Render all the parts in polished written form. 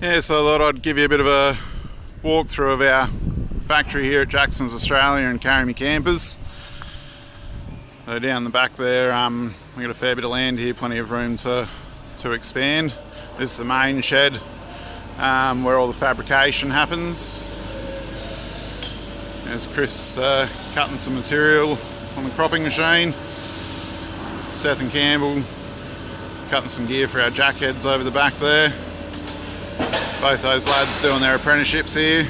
Yeah, so I thought I'd give you a bit of a walkthrough of our factory here at Jackson's Australia and Carry Me Campers. So down the back there, we've got a fair bit of land here, plenty of room to expand. This is the main shed where all the fabrication happens. There's Chris cutting some material on the cropping machine. Seth and Campbell cutting some gear for our jackheads over the back there. Both those lads doing their apprenticeships here.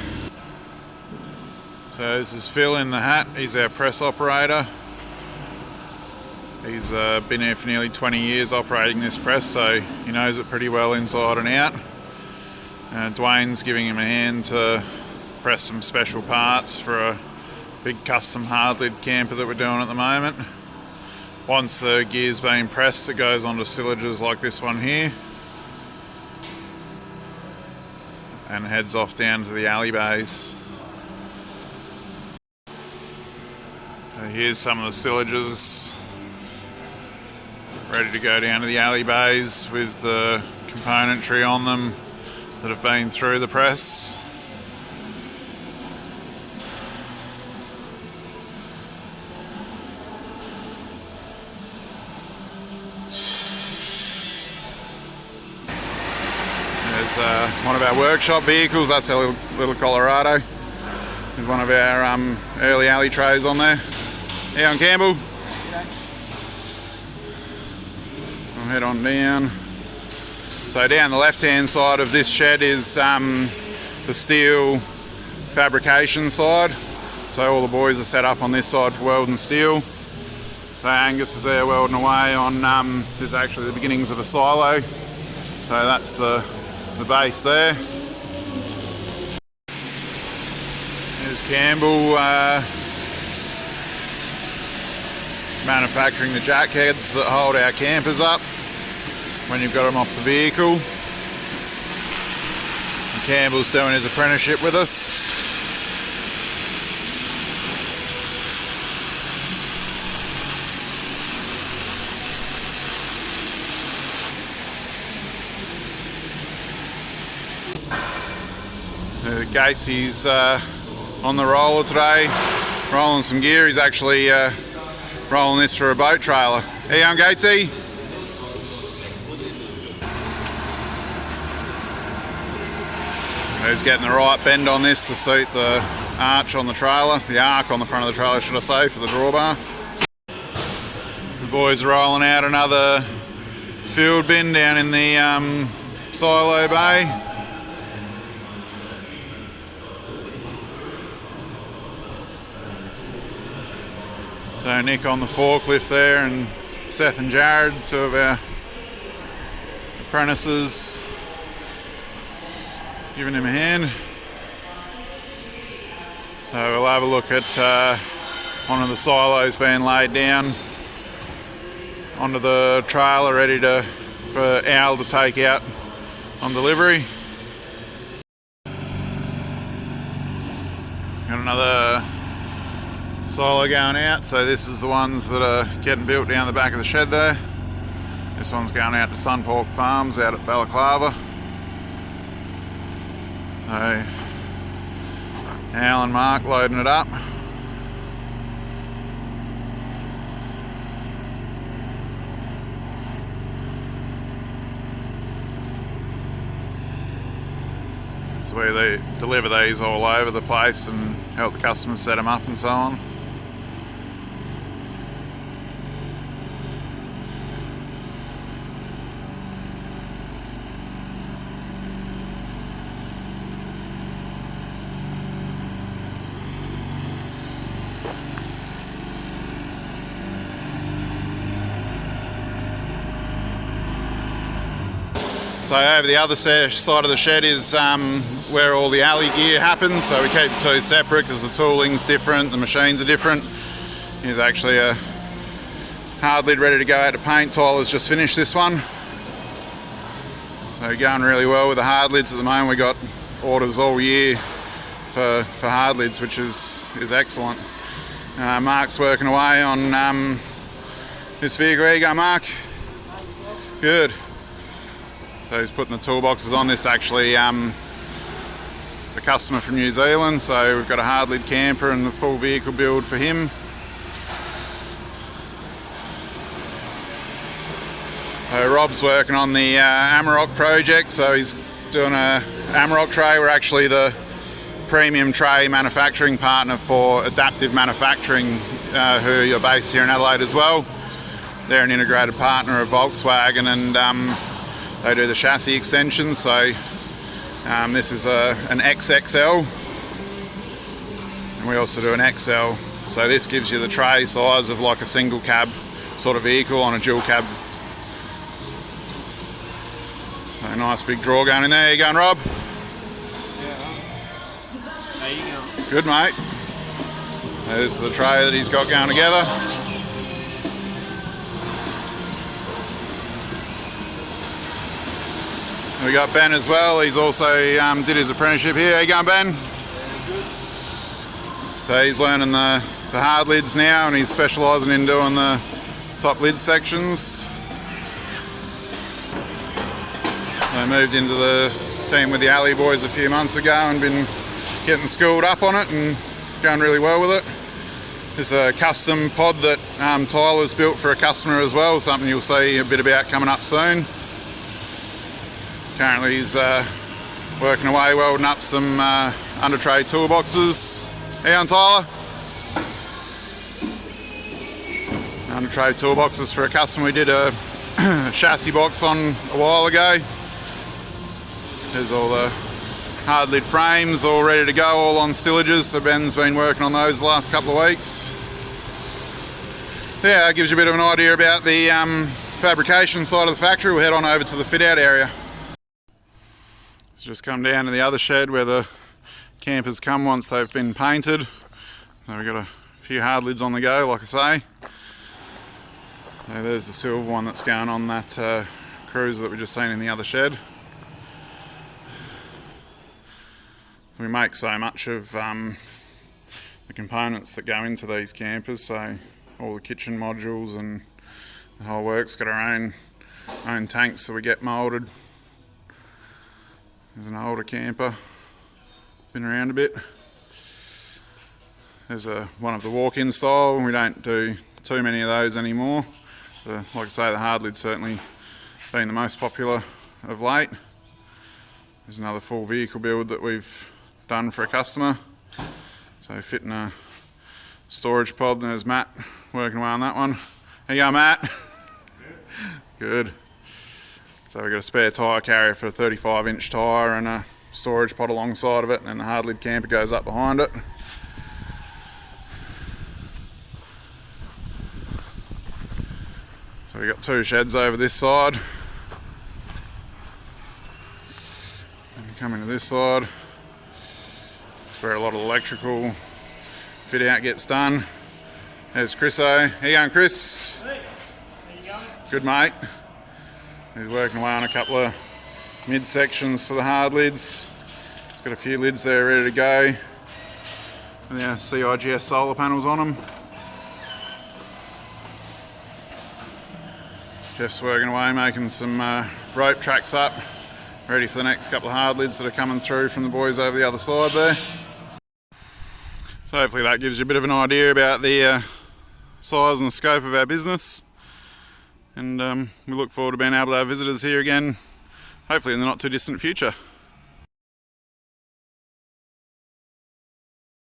So this is Phil in the hat, he's our press operator. He's been here for nearly 20 years operating this press, so he knows it pretty well inside and out. Dwayne's giving him a hand to press some special parts for a big custom hard lid camper that we're doing at the moment. Once the gear's been pressed, it goes onto sillages like this one here and heads off down to the alley bays. So here's some of the sillages ready to go down to the alley bays with the componentry on them that have been through the press. There's one of our workshop vehicles, that's our little Colorado, with one of our early alley trays on there. How on Campbell? I'll head on down. So down the left hand side of this shed is the steel fabrication side. So all the boys are set up on this side for welding steel. So Angus is there welding away on, this is actually the beginnings of a silo. So that's the base there. There's Campbell manufacturing the jackheads that hold our campers up when you've got them off the vehicle. And Campbell's doing his apprenticeship with us. Gatesy's on the roller today, rolling some gear. He's actually rolling this for a boat trailer. How you going, Gatesy? He's getting the right bend on this to suit the arch on the trailer, the arc on the front of the trailer, should I say, for the drawbar. The boys are rolling out another field bin down in the silo bay. So Nick on the forklift there, and Seth and Jared, two of our apprentices, giving him a hand. So we'll have a look at one of the silos being laid down onto the trailer, ready for Al to take out on delivery. Got another silo going out, so this is the ones that are getting built down the back of the shed there. This one's going out to Sunpork Farms out at Balaclava. So Al and Mark loading it up. So where they deliver these all over the place and help the customers set them up and so on. So over the other side of the shed is where all the alley gear happens. So we keep the two separate because the tooling's different, the machines are different. Here's actually a hard lid ready to go out to paint. Tyler's just finished this one. So going really well with the hard lids at the moment. We got orders all year for hard lids, which is excellent. Mark's working away on this vehicle. There you go, Mark. Good. So he's putting the toolboxes on. This actually a customer from New Zealand, so we've got a hard lid camper and the full vehicle build for him. So Rob's working on the Amarok project, so he's doing a Amarok tray. We're actually the premium tray manufacturing partner for Adaptive Manufacturing, who are based here in Adelaide as well. They're an integrated partner of Volkswagen, and they do the chassis extensions. So this is an XXL, and we also do an XL. So this gives you the tray size of like a single cab sort of vehicle on a dual cab. So a nice big drawer going in there. You going, Rob? How you going? Good, mate. There's the tray that he's got going together. We got Ben as well. He's also did his apprenticeship here. How you going, Ben? Yeah, good. So he's learning the hard lids now, and he's specialising in doing the top lid sections. I moved into the team with the Alley boys a few months ago and been getting schooled up on it and going really well with it. There's a custom pod that Tyler's built for a customer as well, something you'll see a bit about coming up soon. Currently he's working away welding up some under tray toolboxes. How you on, Tyler? Under tray toolboxes for a customer we did a chassis box on a while ago. There's all the hard lid frames all ready to go, all on stillages, so Ben's been working on those the last couple of weeks. Yeah, that gives you a bit of an idea about the fabrication side of the factory. We'll head on over to the fit out area. So just come down to the other shed where the campers come once they've been painted. So we've got a few hard lids on the go, like I say. So there's the silver one that's going on that cruiser that we just seen in the other shed. We make so much of the components that go into these campers, so all the kitchen modules and the whole works got our own tanks that we get moulded. There's an older camper, been around a bit. There's one of the walk-in style, and we don't do too many of those anymore. Like I say, the hard lid's certainly been the most popular of late. There's another full vehicle build that we've done for a customer. So fitting a storage pod, and there's Matt working away on that one. How you going, Matt? Good. So we've got a spare tyre carrier for a 35-inch tyre and a storage pod alongside of it, and then the hard lid camper goes up behind it. So we've got two sheds over this side. And come into this side. That's where a lot of electrical fit out gets done. There's Chriso. How you going, Chris? Hey, how you going? Good, mate. He's working away on a couple of mid sections for the hard lids. He's got a few lids there ready to go. And the CIGS solar panels on them. Jeff's working away, making some rope tracks up, ready for the next couple of hard lids that are coming through from the boys over the other side there. So hopefully that gives you a bit of an idea about the size and the scope of our business. And we look forward to being able to have visitors here again, hopefully in the not too distant future.